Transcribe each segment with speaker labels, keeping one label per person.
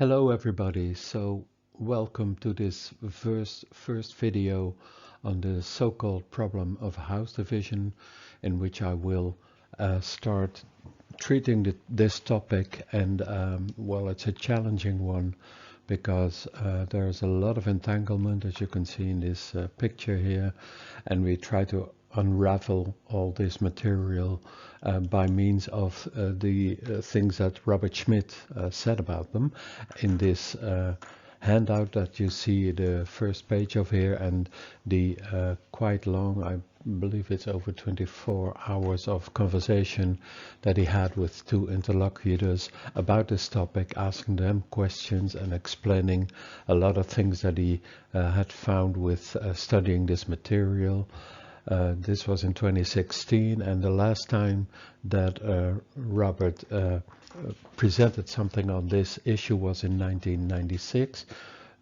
Speaker 1: Hello everybody, so welcome to this first video on the so-called problem of house division, in which I will start treating this topic. And well, it's a challenging one because there's a lot of entanglement, as you can see in this picture here, and we try to unravel all this material by means of the things that Robert Schmidt said about them in this handout that you see the first page of here, and the quite long, I believe it's over 24 hours of conversation that he had with two interlocutors about this topic, asking them questions and explaining a lot of things that he had found with studying this material. This was in 2016, and the last time that Robert presented something on this issue was in 1996.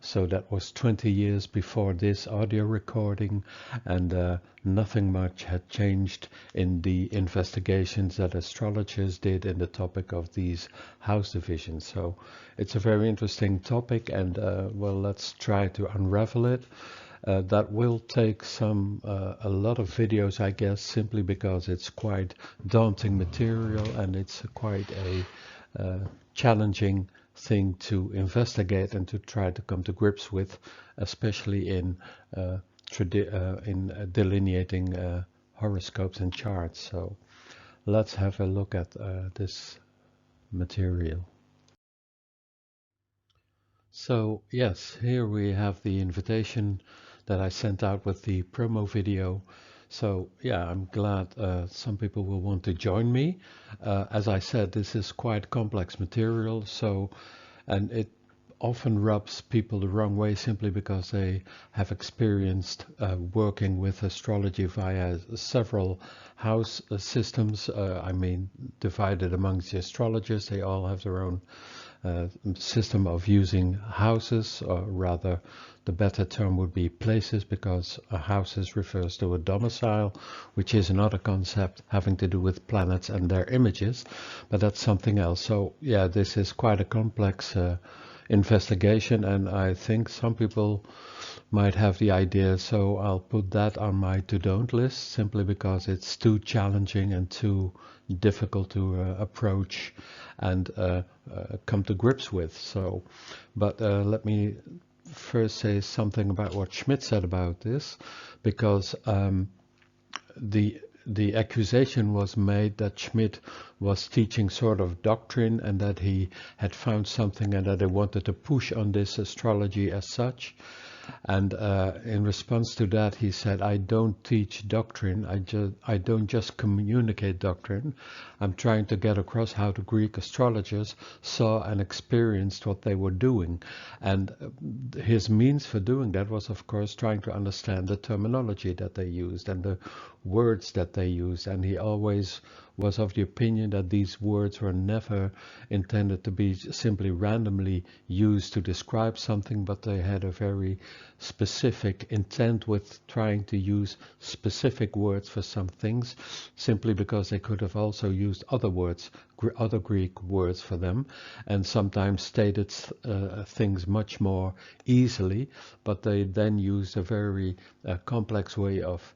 Speaker 1: So that was 20 years before this audio recording, and nothing much had changed in the investigations that astrologers did in the topic of these house divisions. So it's a very interesting topic, and well, let's try to unravel it. That will take a lot of videos, I guess, simply because it's quite daunting material, and it's quite a challenging thing to investigate and to try to come to grips with, especially in delineating horoscopes and charts. So let's have a look at this material. So yes, here we have the invitation that I sent out with the promo video. So yeah, I'm glad some people will want to join me. As I said, this is quite complex material, and it often rubs people the wrong way simply because they have experienced working with astrology via several house systems. I mean, divided amongst the astrologers, they all have their own system of using houses, or rather the better term would be places, because houses refers to a domicile, which is another concept having to do with planets and their images, but that's something else. So yeah, this is quite a complex investigation, and I think some people might have the idea, so I'll put that on my to-don't list simply because it's too challenging and too difficult to approach and come to grips with. So, but let me first say something about what Schmidt said about this, because the accusation was made that Schmidt was teaching sort of doctrine, and that he had found something and that he wanted to push on this astrology as such. And in response to that, he said, I don't teach doctrine, I don't just communicate doctrine. I'm trying to get across how the Greek astrologers saw and experienced what they were doing. And his means for doing that was, of course, trying to understand the terminology that they used and the words that they used. And he always was of the opinion that these words were never intended to be simply randomly used to describe something, but they had a very specific intent with trying to use specific words for some things, simply because they could have also used other words, other Greek words for them, and sometimes stated things much more easily, but they then used a very complex way of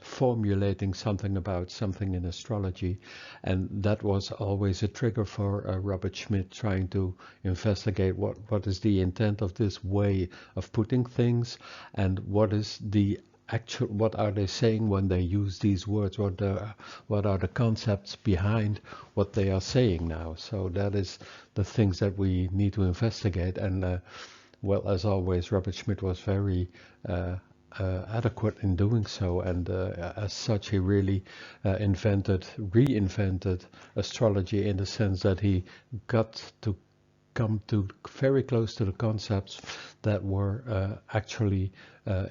Speaker 1: formulating something about something in astrology, and that was always a trigger for Robert Schmidt trying to investigate what is the intent of this way of putting things, and what is the actual, what are they saying when they use these words, what are the concepts behind what they are saying now. So that is the things that we need to investigate, and well, as always, Robert Schmidt was very adequate in doing so, and as such he really reinvented astrology, in the sense that he got to come to very close to the concepts that were actually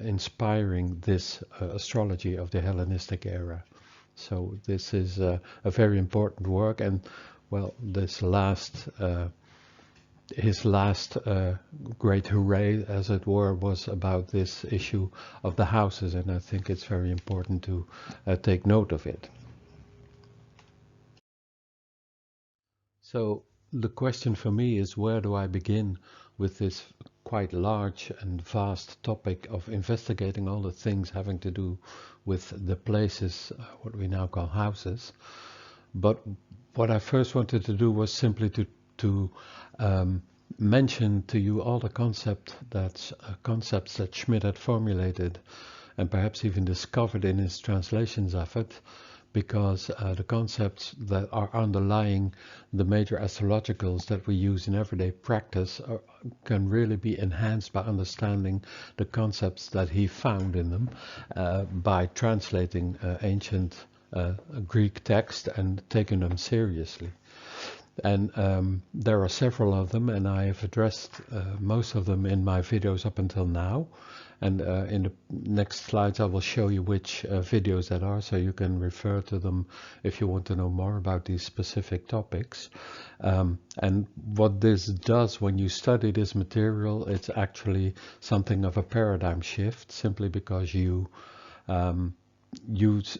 Speaker 1: inspiring this astrology of the Hellenistic era. So this is a very important work, and well, this his last great hooray, as it were, was about this issue of the houses, and I think it's very important to take note of it. So the question for me is, where do I begin with this quite large and vast topic of investigating all the things having to do with the places, what we now call houses. But what I first wanted to do was simply to mention to you all the concepts that Schmidt had formulated and perhaps even discovered in his translations of it, because the concepts that are underlying the major astrologicals that we use in everyday practice can really be enhanced by understanding the concepts that he found in them by translating ancient Greek text and taking them seriously. And there are several of them, and I have addressed most of them in my videos up until now. And in the next slides I will show you which videos that are, so you can refer to them if you want to know more about these specific topics. And what this does when you study this material, it's actually something of a paradigm shift, simply because you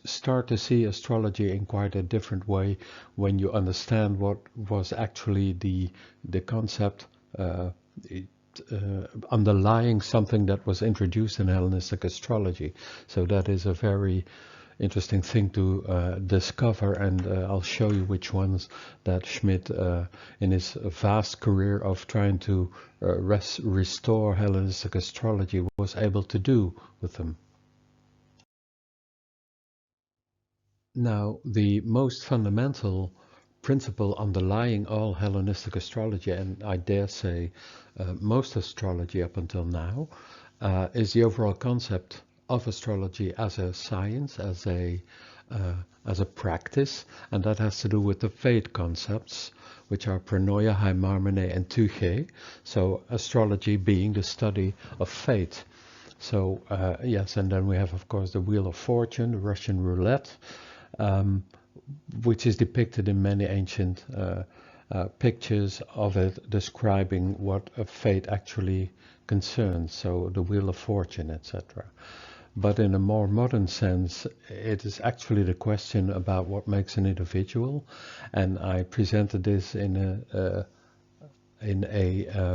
Speaker 1: start to see astrology in quite a different way when you understand what was actually the concept underlying something that was introduced in Hellenistic astrology. So that is a very interesting thing to discover, and I'll show you which ones that Schmidt in his vast career of trying to restore Hellenistic astrology was able to do with them. Now, the most fundamental principle underlying all Hellenistic astrology, and I dare say most astrology up until now, is the overall concept of astrology as a science, as a practice, and that has to do with the fate concepts, which are pronoia, heimarmenē, and tuchē. So astrology being the study of fate. So yes, and then we have, of course, the Wheel of Fortune, the Russian roulette, which is depicted in many ancient pictures of it, describing what a fate actually concerns, so the Wheel of Fortune, etc. But in a more modern sense, it is actually the question about what makes an individual, and I presented this in a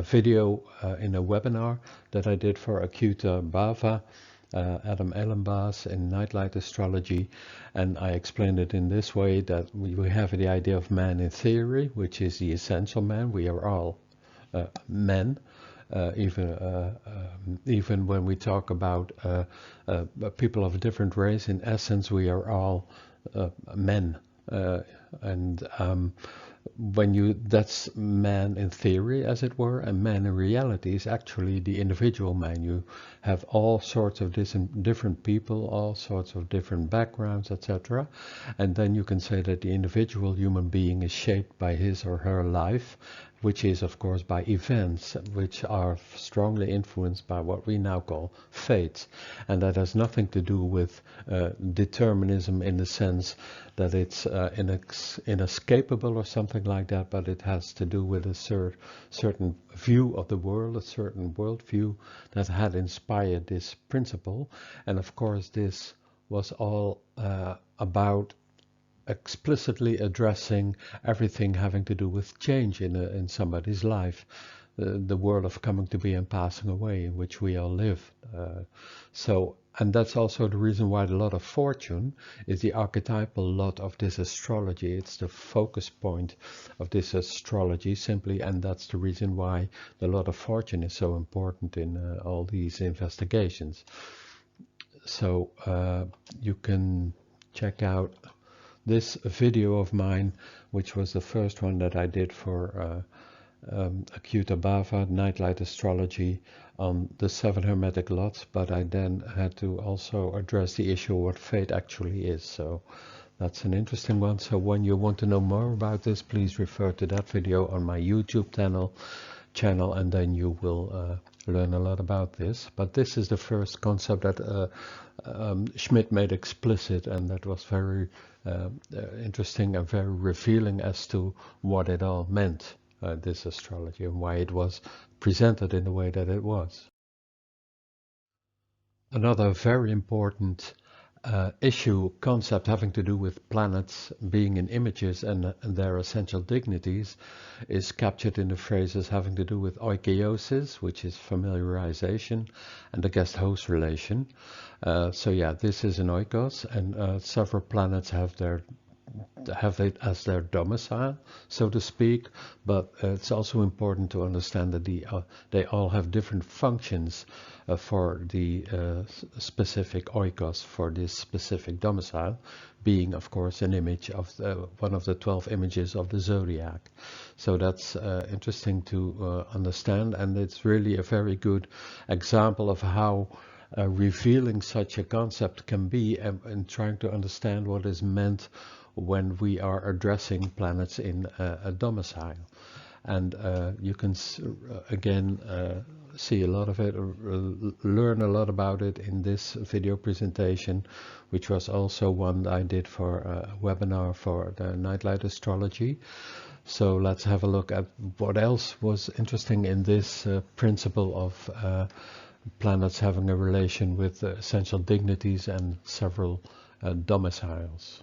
Speaker 1: video, in a webinar that I did for Acquaint Bava, Adam Ehlenbaas in Nightlight Astrology, and I explained it in this way, that we have the idea of man in theory, which is the essential man. We are all men, even when we talk about people of a different race. In essence, we are all men, and that's man in theory, as it were, and man in reality is actually the individual man. You have all sorts of different people, all sorts of different backgrounds, etc. And then you can say that the individual human being is shaped by his or her life, which is, of course, by events which are strongly influenced by what we now call fate. And that has nothing to do with determinism in the sense that it's inescapable or something like that, but it has to do with a certain view of the world, a certain worldview that had inspired this principle. And of course, this was all about explicitly addressing everything having to do with change in somebody's life, the world of coming to be and passing away in which we all live. And that's also the reason why the lot of fortune is the archetypal lot of this astrology. It's the focus point of this astrology simply, and that's the reason why the lot of fortune is so important in all these investigations. So you can check out this video of mine, which was the first one that I did for Acquaint Bava, Nightlight Astrology, on the 7 Hermetic lots, but I then had to also address the issue of what fate actually is. So that's an interesting one. So when you want to know more about this, please refer to that video on my YouTube channel, and then you will learn a lot about this. But this is the first concept that Schmidt made explicit, and that was very interesting and very revealing as to what it all meant, this astrology, and why it was presented in the way that it was. Another very important concept having to do with planets being in images and their essential dignities is captured in the phrases having to do with oikeiosis, which is familiarization, and the guest-host relation. So yeah, this is an oikos, and several planets have it as their domicile, so to speak, but it's also important to understand that they all have different functions for the specific oikos for this specific domicile, being of course an image of one of the 12 images of the zodiac. So that's interesting to understand, and it's really a very good example of how revealing such a concept can be, and trying to understand what is meant when we are addressing planets in a domicile. And you can again see a lot of it, learn a lot about it in this video presentation, which was also one I did for a webinar for the Nightlight Astrology. So let's have a look at what else was interesting in this principle of planets having a relation with essential dignities and several domiciles.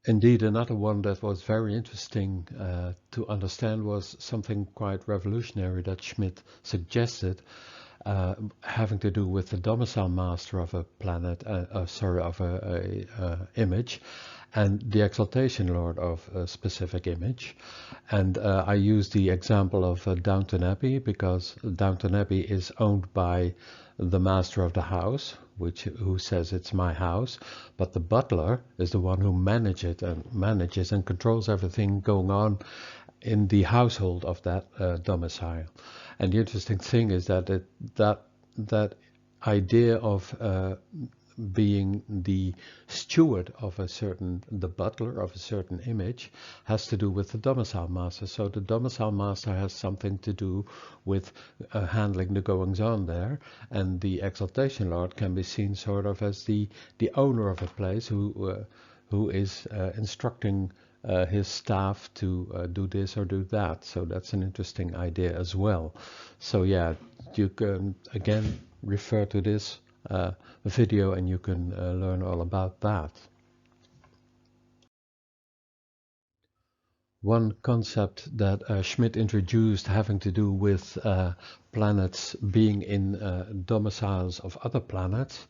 Speaker 1: Indeed, another one that was very interesting to understand was something quite revolutionary that Schmidt suggested, having to do with the domicile master of a planet, of a image, and the exaltation lord of a specific image. And I use the example of Downton Abbey, because Downton Abbey is owned by the master of the house, who says it's my house, but the butler is the one who manages and controls everything going on in the household of that domicile. And the interesting thing is that that idea of being the steward of the butler of a certain image has to do with the domicile master. So the domicile master has something to do with handling the goings on there, and the exaltation lord can be seen sort of as the owner of a place who is instructing his staff to do this or do that. So that's an interesting idea as well. So yeah, you can again refer to this video and you can learn all about that. One concept that Schmidt introduced having to do with planets being in domiciles of other planets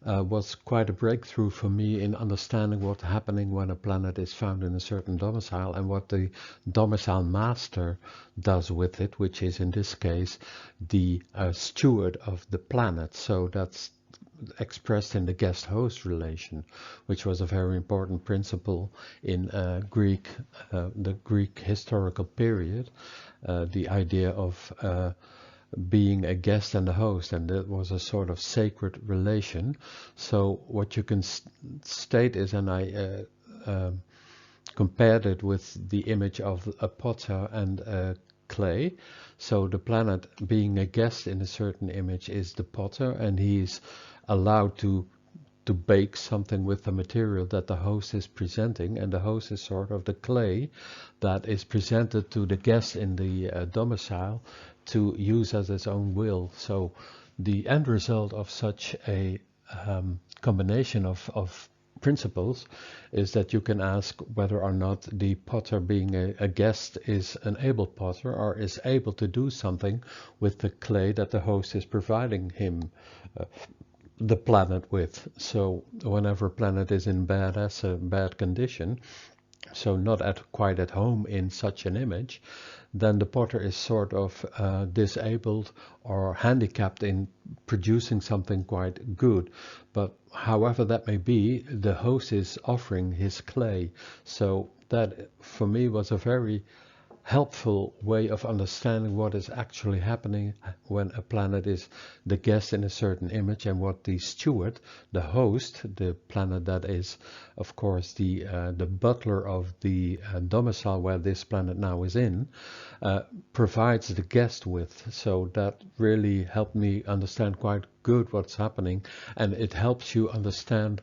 Speaker 1: was quite a breakthrough for me in understanding what's happening when a planet is found in a certain domicile and what the domicile master does with it, which is in this case the steward of the planet. So that's expressed in the guest-host relation, which was a very important principle in the Greek historical period, the idea of being a guest and a host, and that was a sort of sacred relation. So what you can state is, and I compared it with the image of a potter and clay. So the planet being a guest in a certain image is the potter, and he's allowed to bake something with the material that the host is presenting, and the host is sort of the clay that is presented to the guest in the domicile to use as its own will. So the end result of such a combination of principles is that you can ask whether or not the potter being a guest is an able potter or is able to do something with the clay that the host is providing him the planet with. So whenever a planet is in bad condition, so not quite at home in such an image, then the potter is sort of disabled or handicapped in producing something quite good. But however that may be, the host is offering his clay. So that for me was a very helpful way of understanding what is actually happening when a planet is the guest in a certain image, and what the steward, the host, the planet that is of course the butler of the domicile where this planet now is in, provides the guest with. So that really helped me understand quite good what's happening, and it helps you understand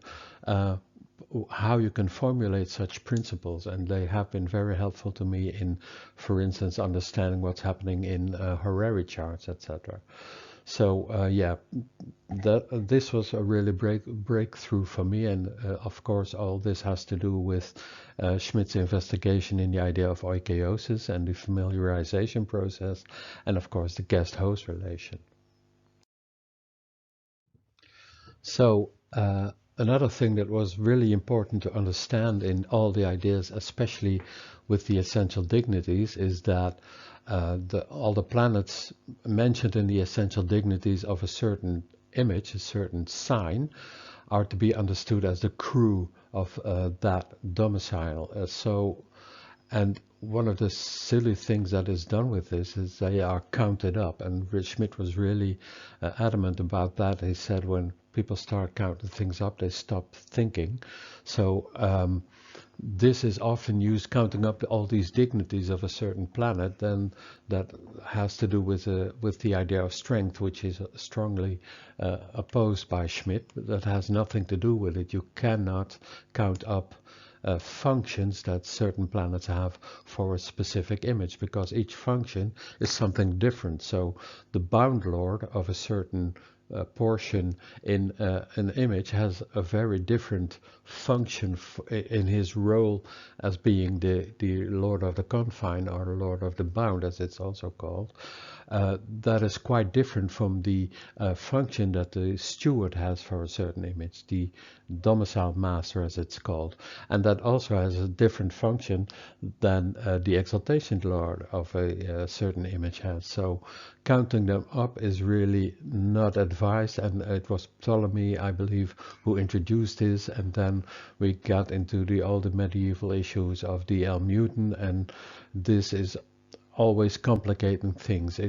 Speaker 1: how you can formulate such principles, and they have been very helpful to me in, for instance, understanding what's happening in horary charts, etc. So yeah, this was a really breakthrough for me, and of course all this has to do with Schmidt's investigation in the idea of oikeiosis and the familiarisation process, and of course the guest-host relation. So another thing that was really important to understand in all the ideas, especially with the essential dignities, is that all the planets mentioned in the essential dignities of a certain image, a certain sign, are to be understood as the crew of that domicile. And one of the silly things that is done with this is they are counted up, and Schmidt was really adamant about that. He said when people start counting things up, they stop thinking. So this is often used, counting up all these dignities of a certain planet, then that has to do with the idea of strength, which is strongly opposed by Schmidt. That has nothing to do with it. You cannot count up functions that certain planets have for a specific image, because each function is something different. So the bound lord of a certain portion in an image has a very different function in his role as being the lord of the confine, or the lord of the bound as it's also called. That is quite different from the function that the steward has for a certain image, the domicile master as it's called, and that also has a different function than the exaltation lord of a certain image has. So counting them up is really not advised, and it was Ptolemy, I believe, who introduced this, and then we got into all the medieval issues of the Newton, and this is always complicating things.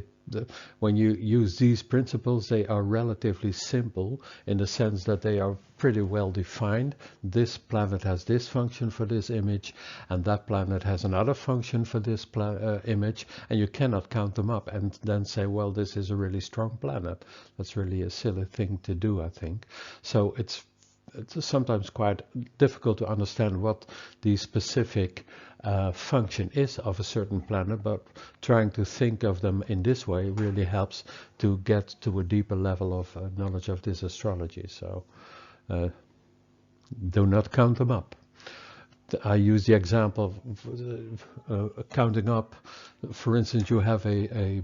Speaker 1: When you use these principles, they are relatively simple in the sense that they are pretty well defined. This planet has this function for this image, and that planet has another function for this image, and you cannot count them up and then say, well, this is a really strong planet. That's really a silly thing to do, I think. So it's sometimes quite difficult to understand what the specific function is of a certain planet, but trying to think of them in this way really helps to get to a deeper level of knowledge of this astrology. So do not count them up. I use the example of counting up. For instance, you have a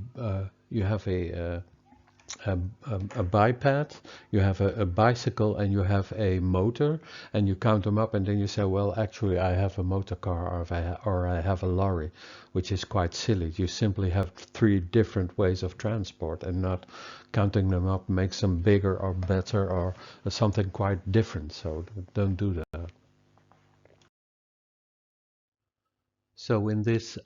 Speaker 1: biped, you have a bicycle, and you have a motor, and you count them up, and then you say, well, actually I have a motor car, or I have a lorry, which is quite silly. You simply have three different ways of transport, and not counting them up makes them bigger or better or something quite different. So don't do that. So in this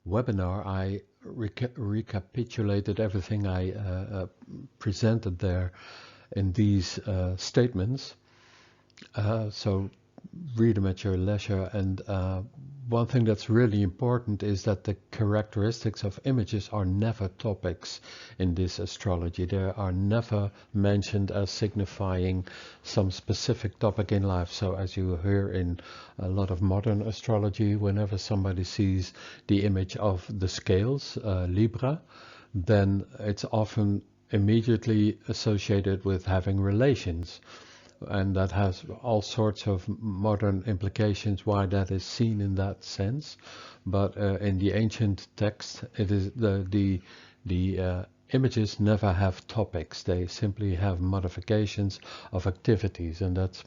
Speaker 1: webinar, I recapitulated everything I presented there in these statements. So read them at your leisure. And one thing that's really important is that the characteristics of images are never topics in this astrology. They are never mentioned as signifying some specific topic in life. So as you hear in a lot of modern astrology, whenever somebody sees the image of the scales, Libra, then it's often immediately associated with having relations. And that has all sorts of modern implications why that is seen in that sense. But in the ancient text, it is the images never have topics. They simply have modifications of activities, and that's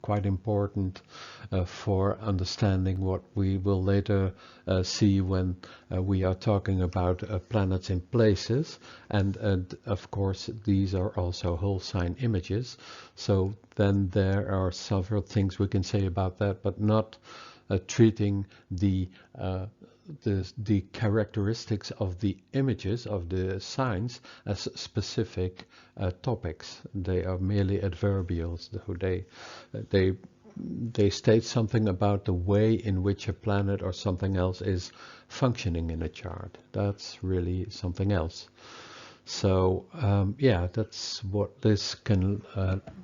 Speaker 1: quite important for understanding what we will later see when we are talking about planets in places. And of course, these are also whole sign images. So then there are several things we can say about that, but not treating the characteristics of the images of the signs as specific topics. They are merely adverbials. They state something about the way in which a planet or something else is functioning in a chart. That's really something else. So yeah, that's what this can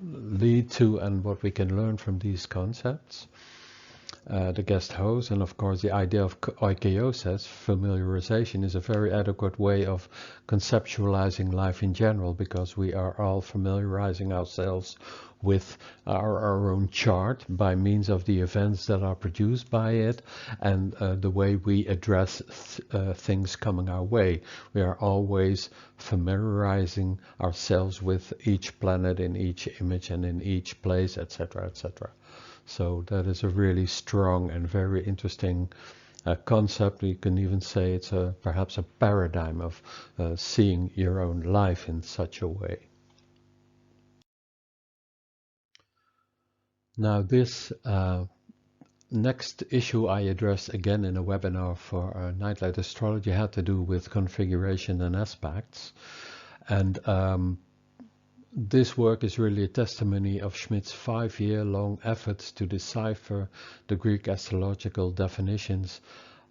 Speaker 1: lead to, and what we can learn from these concepts. the guest host. And of course, the idea of oikeiosis, familiarisation, is a very adequate way of conceptualizing life in general, because we are all familiarizing ourselves with our own chart by means of the events that are produced by it, and the way we address things coming our way. We are always familiarizing ourselves with each planet in each image and in each place, etc., etc. So that is a really strong and very interesting concept. You can even say it's perhaps a paradigm of seeing your own life in such a way. Now this next issue I addressed again in a webinar for Nightlight Astrology had to do with configuration and aspects. And this work is really a testimony of Schmidt's 5-year-long efforts to decipher the Greek astrological definitions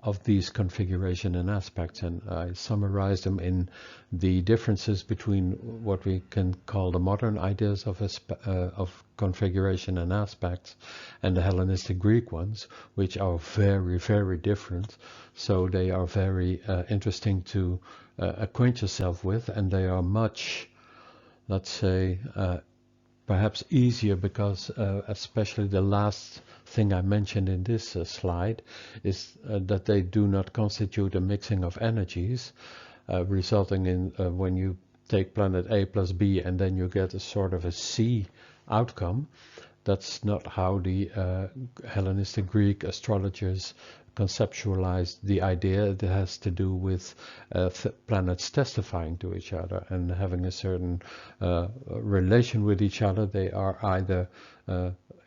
Speaker 1: of these configuration and aspects, and I summarized them in the differences between what we can call the modern ideas of configuration and aspects and the Hellenistic Greek ones, which are very, very different. So they are very interesting to acquaint yourself with, and they are much, let's say, perhaps easier, because especially the last thing I mentioned in this slide is that they do not constitute a mixing of energies, resulting in when you take planet A plus B and then you get a sort of a C outcome. That's not how the Hellenistic Greek astrologers conceptualized the idea. It has to do with planets testifying to each other and having a certain relation with each other. They are either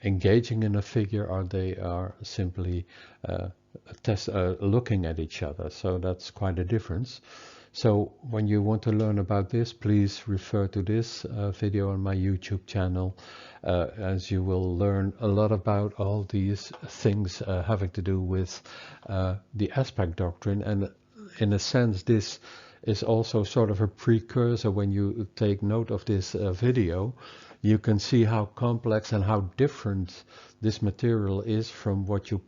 Speaker 1: engaging in a figure, or they are simply looking at each other. So that's quite a difference. So when you want to learn about this, please refer to this video on my YouTube channel, as you will learn a lot about all these things having to do with the aspect doctrine. And in a sense, this is also sort of a precursor. When you take note of this video, you can see how complex and how different this material is from what you,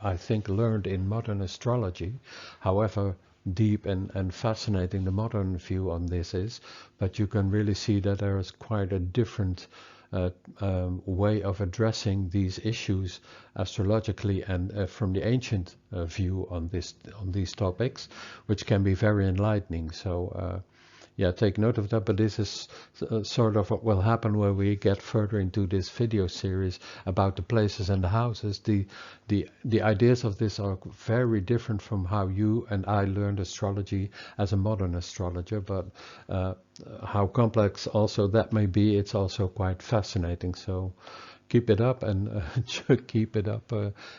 Speaker 1: I think, learned in modern astrology. However deep and fascinating the modern view on this is, but you can really see that there is quite a different way of addressing these issues astrologically and from the ancient view on these topics, which can be very enlightening. So yeah, take note of that. But this is sort of what will happen when we get further into this video series about the places and the houses. The ideas of this are very different from how you and I learned astrology as a modern astrologer, but how complex also that may be, it's also quite fascinating. So keep it up, and keep it up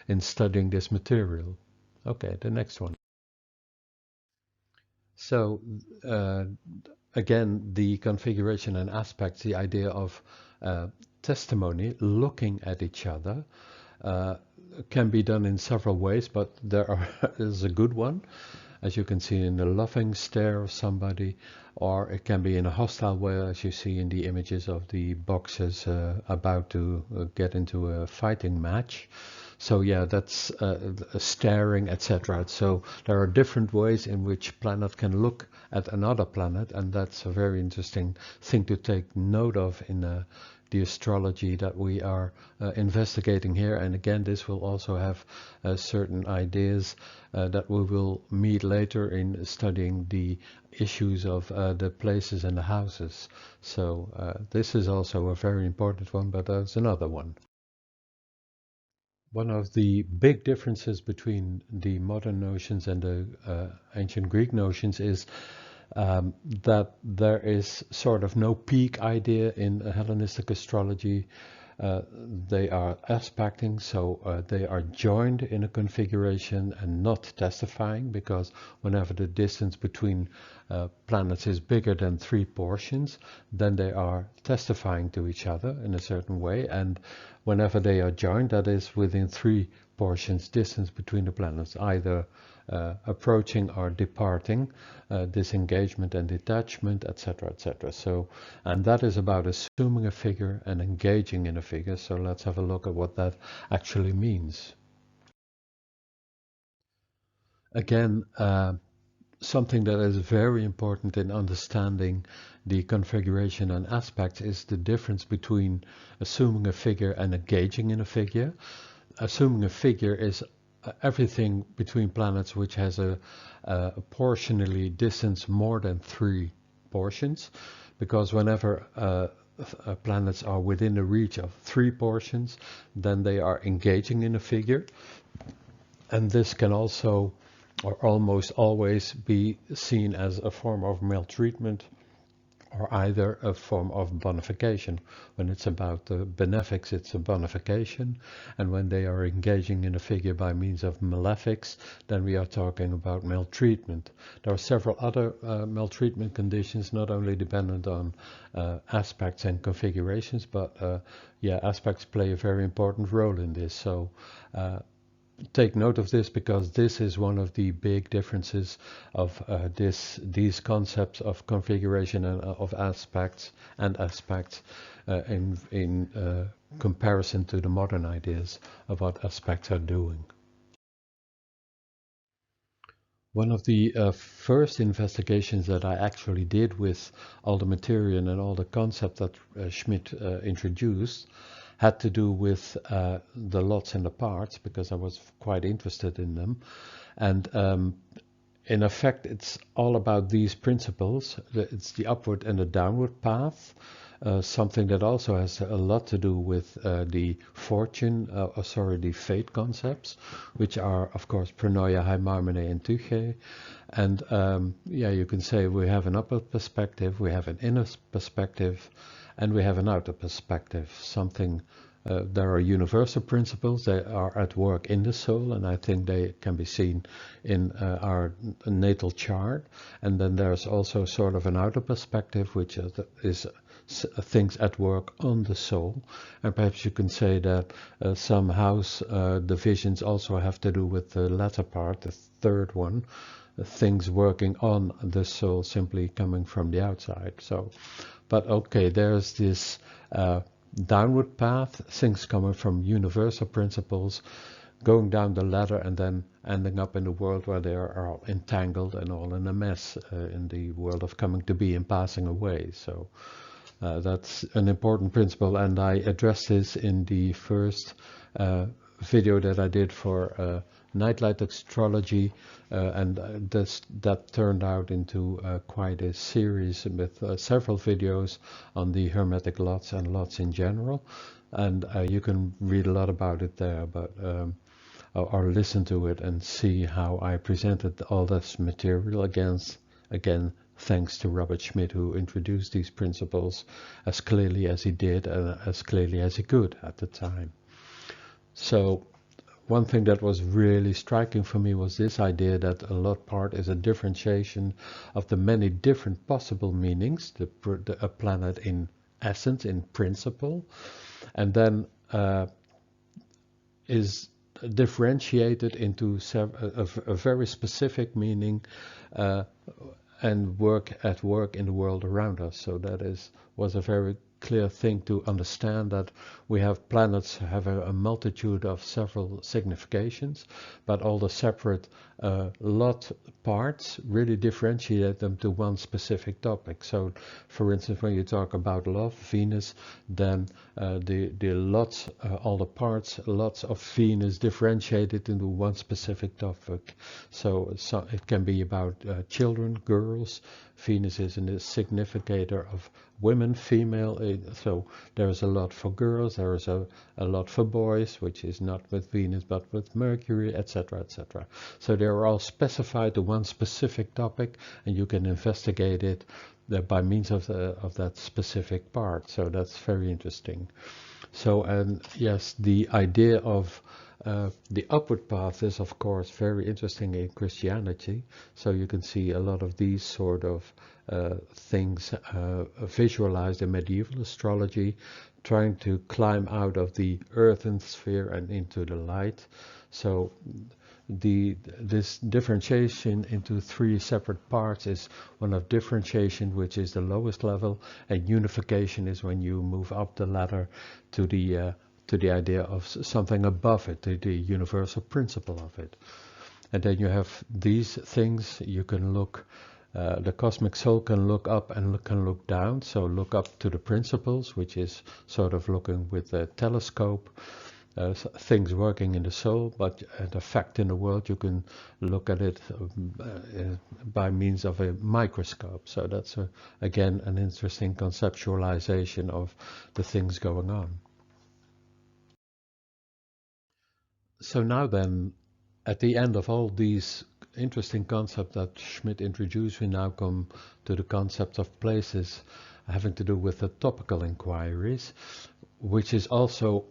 Speaker 1: in studying this material. Okay, the next one. So again, the configuration and aspects, the idea of testimony, looking at each other, can be done in several ways, but there is a good one, as you can see in the loving stare of somebody, or it can be in a hostile way, as you see in the images of the boxers about to get into a fighting match. So yeah, that's staring, etc. So there are different ways in which planet can look at another planet, and that's a very interesting thing to take note of in the astrology that we are investigating here. And again, this will also have certain ideas that we will meet later in studying the issues of the places and the houses. So this is also a very important one, but there's another one. One of the big differences between the modern notions and the ancient Greek notions is that there is sort of no peak idea in Hellenistic astrology. They are aspecting, so they are joined in a configuration and not testifying, because whenever the distance between planets is bigger than 3 portions, then they are testifying to each other in a certain way. And whenever they are joined, that is within 3 portions distance between the planets, either approaching or departing, disengagement and detachment, etc., etc. So, and that is about assuming a figure and engaging in a figure. So let's have a look at what that actually means. again, something that is very important in understanding the configuration and aspects is the difference between assuming a figure and engaging in a figure. Assuming a figure is everything between planets which has a portionally distance more than 3 portions, because whenever planets are within a reach of 3 portions, then they are engaging in a figure. And this can also, or almost always, be seen as a form of maltreatment or either a form of bonification. When it's about the benefics, it's a bonification, and when they are engaging in a figure by means of malefics, then we are talking about maltreatment. There are several other maltreatment conditions, not only dependent on aspects and configurations, but yeah, aspects play a very important role in this. So take note of this, because this is one of the big differences of these concepts of configuration and of aspects in comparison to the modern ideas of what aspects are doing. One of the first investigations that I actually did with all the material and all the concepts that Schmidt introduced had to do with the lots and the parts, because I was quite interested in them. And in effect, it's all about these principles. It's the upward and the downward path, something that also has a lot to do with the the fate concepts, which are, of course, pronoia, heimarmenē, and tuchē. And yeah, you can say we have an upward perspective, we have an inner perspective, and we have an outer perspective. There are universal principles that are at work in the soul, and I think they can be seen in our natal chart. And then there's also sort of an outer perspective, which is things at work on the soul. And perhaps you can say that some house divisions also have to do with the latter part, the third one, things working on the soul simply coming from the outside. So, but okay, there's this downward path, things coming from universal principles, going down the ladder and then ending up in the world where they are all entangled and all in a mess, in the world of coming to be and passing away. So that's an important principle, and I addressed this in the first video that I did for Nightlight Astrology, and that turned out into quite a series with several videos on the Hermetic lots and lots in general, and you can read a lot about it there, but or listen to it and see how I presented all this material again thanks to Robert Schmidt, who introduced these principles as clearly as he did and as clearly as he could at the time. So one thing that was really striking for me was this idea that a lot part is a differentiation of the many different possible meanings, a planet in essence, in principle, and then is differentiated into a very specific meaning and at work in the world around us. So that was a very clear thing to understand, that we have planets have a multitude of several significations, but all the separate lot parts really differentiate them to one specific topic. So for instance, when you talk about love, Venus, then the lots, all the parts, lots of Venus differentiated into one specific topic. So it can be about children, girls. Venus is a significator of women, female, so there is a lot for girls, there is a lot for boys, which is not with Venus but with Mercury, etc., etc. So they are all specified to one specific topic, and you can investigate it by means of that specific part. So that's very interesting. So, and yes, the idea of the upward path is of course very interesting in Christianity. So you can see a lot of these sort of things visualized in medieval astrology, trying to climb out of the earthen sphere and into the light. So this differentiation into 3 separate parts is one of differentiation, which is the lowest level, and unification is when you move up the ladder to the idea of something above it, the universal principle of it. And then you have these things. You can look, the cosmic soul can look up and can look down. So look up to the principles, which is sort of looking with a telescope, things working in the soul, but the fact in the world, you can look at it by means of a microscope. So that's again an interesting conceptualization of the things going on. So now then, at the end of all these interesting concepts that Schmidt introduced, we now come to the concept of places having to do with the topical inquiries, which is also,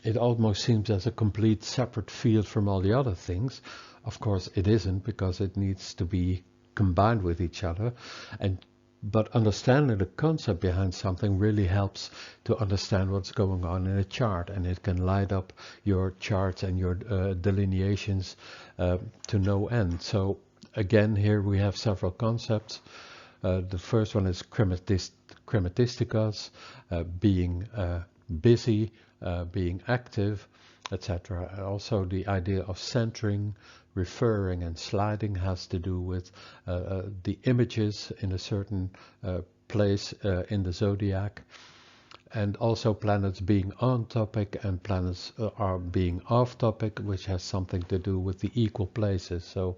Speaker 1: it almost seems as a complete separate field from all the other things. Of course it isn't, because it needs to be combined with each other, but understanding the concept behind something really helps to understand what's going on in a chart, and it can light up your charts and your delineations to no end. So again, here we have several concepts. The first one is chromatisticos, being busy, being active, etc. Also the idea of centering, referring and sliding has to do with the images in a certain place in the zodiac, and also planets being on topic and planets are being off topic, which has something to do with the equal places. So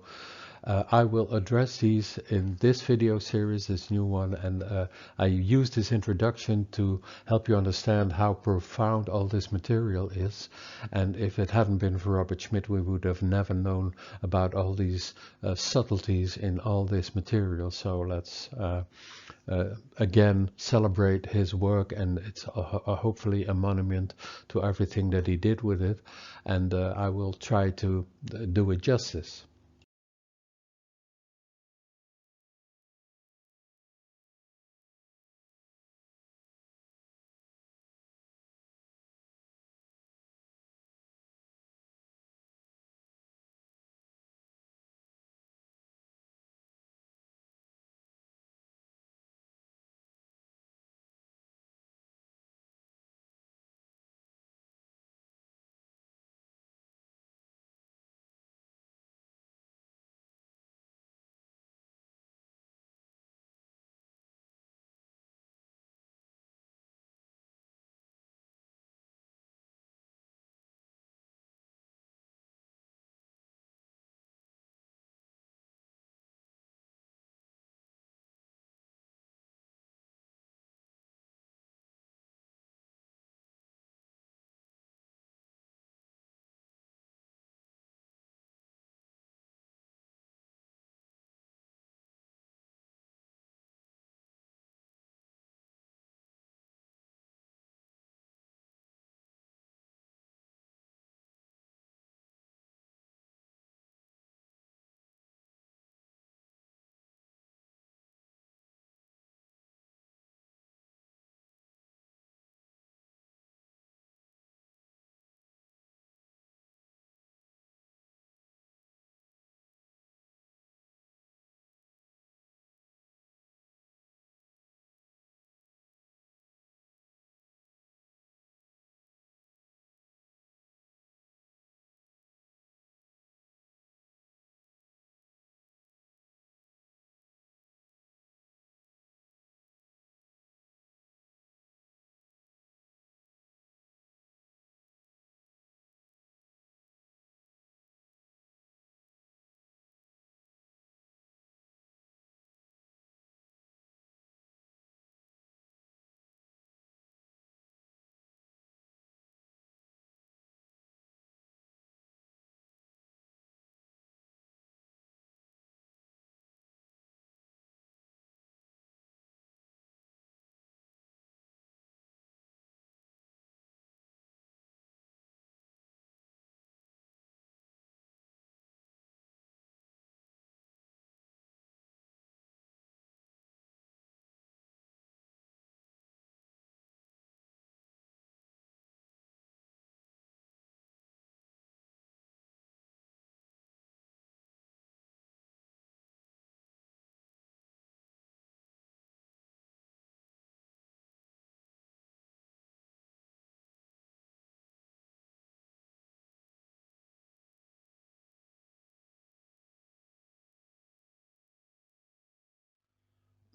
Speaker 1: I will address these in this video series, this new one, and I use this introduction to help you understand how profound all this material is. And if it hadn't been for Robert Schmidt, we would have never known about all these subtleties in all this material. So let's again celebrate his work, and it's hopefully a monument to everything that he did with it, and I will try to do it justice.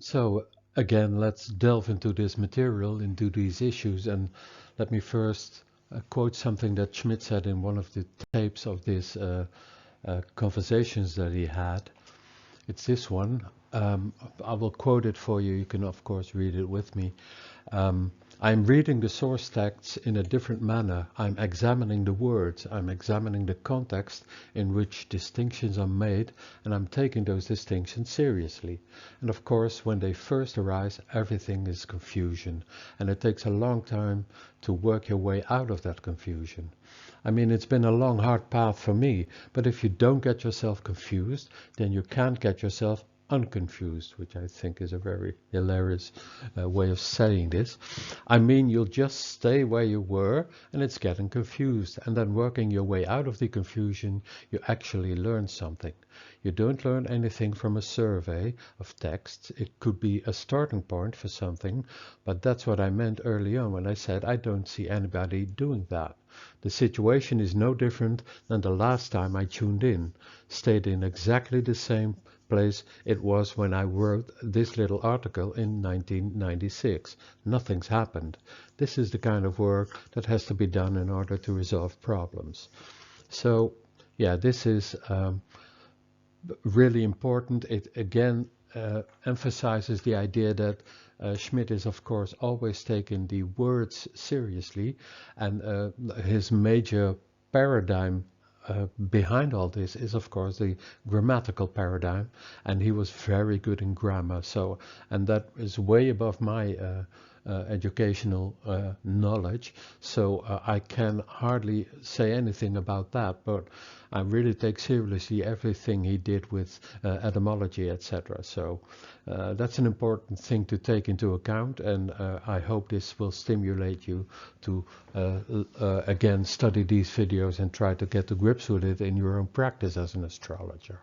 Speaker 1: So again, let's delve into this material, into these issues, and let me first quote something that Schmidt said in one of the tapes of these conversations that he had. It's this one. I will quote it for you. You can of course read it with me. I'm reading the source texts in a different manner. I'm examining the words. I'm examining the context in which distinctions are made, and I'm taking those distinctions seriously. And of course, when they first arise, everything is confusion, and it takes a long time to work your way out of that confusion. I mean, it's been a long, hard path for me, but if you don't get yourself confused, then you can't get yourself unconfused, which I think is a very hilarious way of saying this. I mean, you'll just stay where you were and it's getting confused, and then working your way out of the confusion, you actually learn something. You don't learn anything from a survey of texts. It could be a starting point for something, but that's what I meant early on when I said I don't see anybody doing that. The situation is no different than the last time I tuned in, stayed in exactly the same place it was when I wrote this little article in 1996. Nothing's happened. This is the kind of work that has to be done in order to resolve problems. So, yeah, this is really important. It again emphasizes the idea that Schmidt is of course always taking the words seriously, and his major paradigm behind all this is of course the grammatical paradigm, and he was very good in grammar. So, and that is way above my educational knowledge, so I can hardly say anything about that, but I really take seriously everything he did with etymology, etc. So that's an important thing to take into account, and I hope this will stimulate you to again study these videos and try to get to grips with it in your own practice as an astrologer.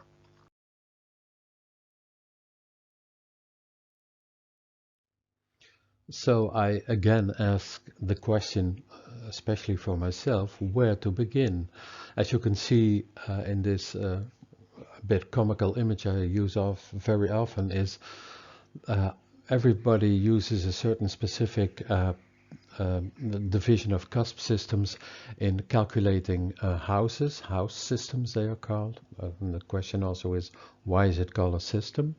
Speaker 1: So I again ask the question, especially for myself, where to begin. As you can see in this bit comical image I use very often is everybody uses a certain specific division of cusp systems in calculating house systems they are called. And the question also is, why is it called a system?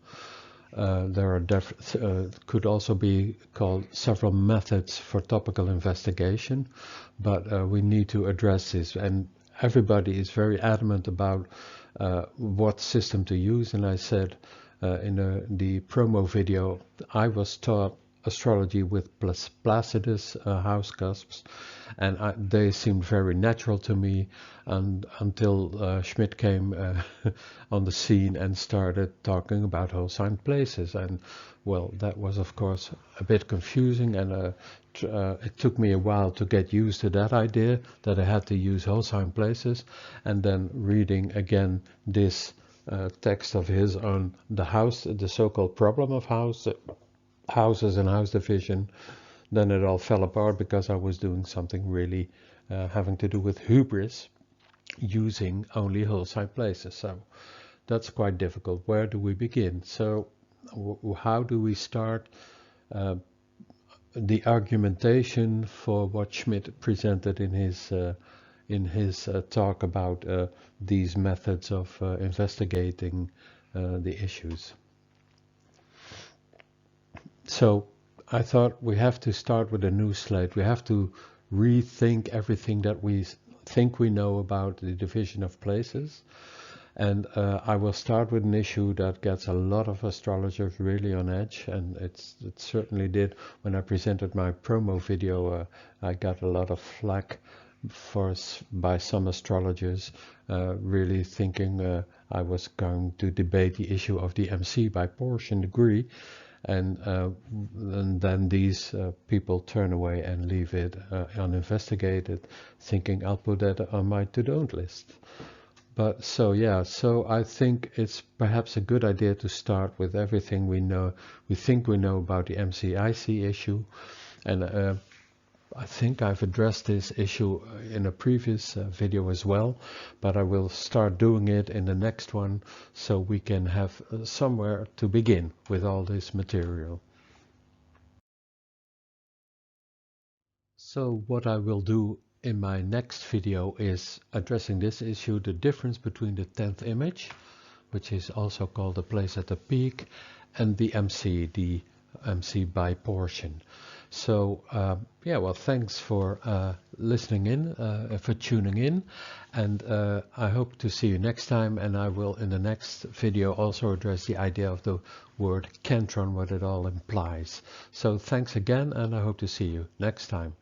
Speaker 1: There are could also be called several methods for topical investigation, but we need to address this, and everybody is very adamant about what system to use. And I said in the promo video, I was taught astrology with Placidus house cusps, and they seemed very natural to me, and until Schmidt came on the scene and started talking about whole sign places, and well, that was of course a bit confusing, and it took me a while to get used to that idea that I had to use whole sign places, and then reading again this text of his on the so-called problem of houses and house division, then it all fell apart because I was doing something really having to do with hubris, using only whole sign places. So that's quite difficult. Where do we begin? So how do we start the argumentation for what Schmidt presented in his talk about these methods of investigating the issues? So I thought we have to start with a new slate. We have to rethink everything that we think we know about the division of places. And I will start with an issue that gets a lot of astrologers really on edge, and it certainly did when I presented my promo video. I got a lot of flack by some astrologers really thinking I was going to debate the issue of the MC by portion degree. And then these people turn away and leave it uninvestigated, thinking I'll put that on my to-don't list. But so yeah, so I think it's perhaps a good idea to start with everything we think we know about the MCIC issue, and I think I've addressed this issue in a previous video as well, but I will start doing it in the next one so we can have somewhere to begin with all this material. So what I will do in my next video is addressing this issue, the difference between the 10th image, which is also called the place at the peak, and the MC by portion. So yeah, well, thanks for listening in, for tuning in, and I hope to see you next time, and I will in the next video also address the idea of the word cantron, what it all implies. So thanks again, and I hope to see you next time.